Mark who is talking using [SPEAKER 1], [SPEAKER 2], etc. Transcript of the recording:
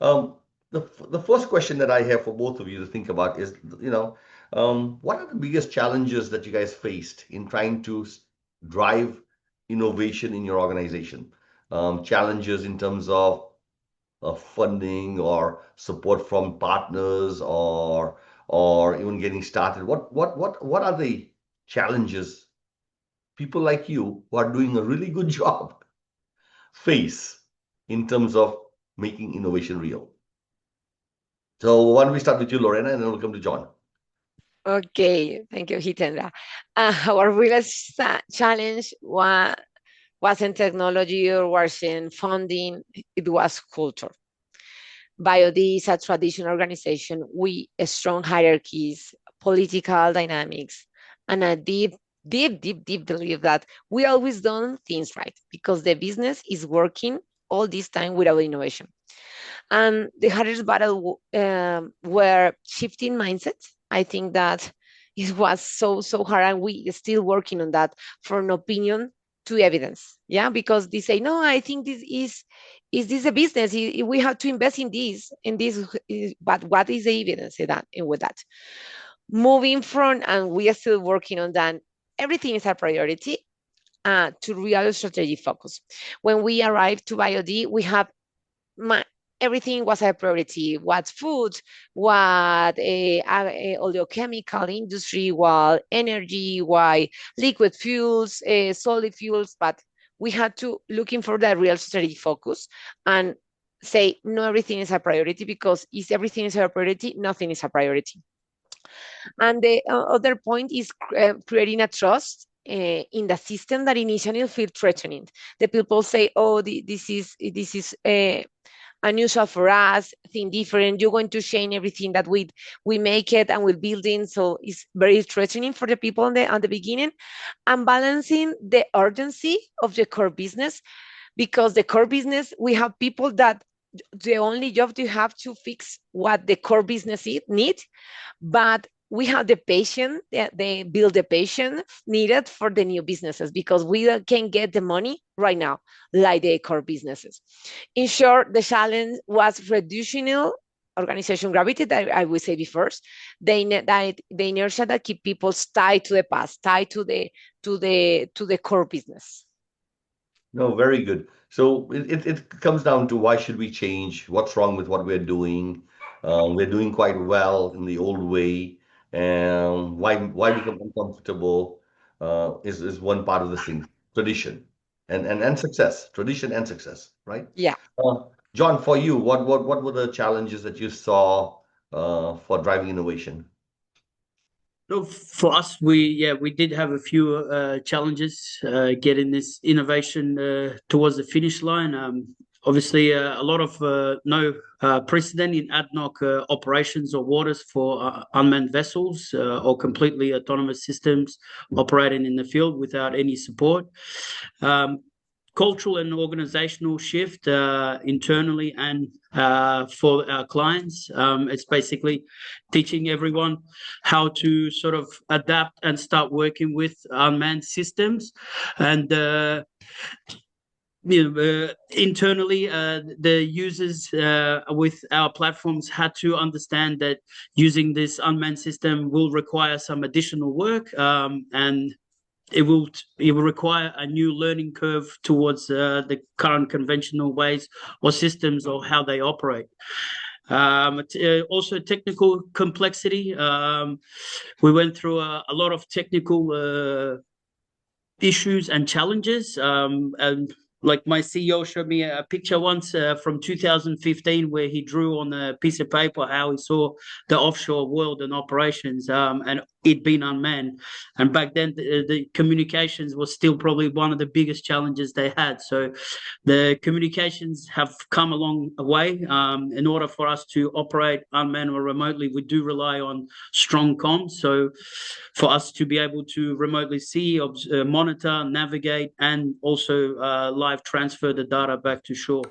[SPEAKER 1] Um, the first question that I have for both of you to think about is, what are the biggest challenges that you guys faced in trying to drive innovation in your organization? Challenges in terms of funding or support from partners or even getting started. What are the challenges people like you who are doing a really good job face in terms of making innovation real? So why don't we start with you, Lorena, and then we'll come to John.
[SPEAKER 2] Okay, thank you, Hitendra. Our biggest challenge wasn't technology or wasn't funding, it was culture. BioD is a traditional organization with strong hierarchies, political dynamics, and a deep belief that we always done things right because the business is working all this time without innovation. And the hardest battle were shifting mindsets. I think that it was so hard, and we still working on that from opinion to evidence. Yeah, because they say no, I think this is this a business? We have to invest in this. But what is the evidence in that? And with that, moving from, and we are still working on that. Everything is a priority to real strategy focus. When we arrived to BioD, we have my, everything was a priority. What food, what oleochemical industry, what energy, why liquid fuels, solid fuels. But we had to looking for the real strategy focus and say no, everything is a priority because if everything is a priority, nothing is a priority. And the other point is creating a trust in the system that initially feel threatening. The people say, "Oh, this is unusual for us, think different. You're going to change everything that we make it and we build in." So it's very threatening for the people on the beginning. And balancing the urgency of the core business because the core business we have people that the only job to have to fix what the core business need, but we have the patience, they build the patience needed for the new businesses because we can get the money right now, like the core businesses. In short, the challenge was reducing organization gravity that I would say before, the inertia that keep people tied to the past, tied to the core business.
[SPEAKER 1] No, very good. So it comes down to why should we change? What's wrong with what we're doing? We're doing quite well in the old way, and why become uncomfortable is one part of this thing. Tradition and success, tradition and success, right?
[SPEAKER 2] Yeah.
[SPEAKER 1] Uh, John, for you, what were the challenges that you saw for driving innovation?
[SPEAKER 3] So for us, we did have a few challenges getting this innovation towards the finish line. Obviously, a lot of no precedent in ADNOC operations or waters for unmanned vessels or completely autonomous systems operating in the field without any support. Um, Cultural and organizational shift internally and for our clients. It's basically teaching everyone how to sort of adapt and start working with unmanned systems. And internally, the users with our platforms had to understand that using this unmanned system will require some additional work, and it will require a new learning curve towards the current conventional ways or systems or how they operate. Also, technical complexity. We went through a lot of technical issues and challenges. And like my CEO showed me a picture once from 2015 where he drew on a piece of paper how he saw the offshore world and operations, and it being unmanned. And back then, the communications was still probably one of the biggest challenges they had. So the communications have come a long way. In order for us to operate unmanned or remotely, we do rely on strong comms. So for us to be able to remotely see, monitor, navigate, and also live transfer the data back to shore.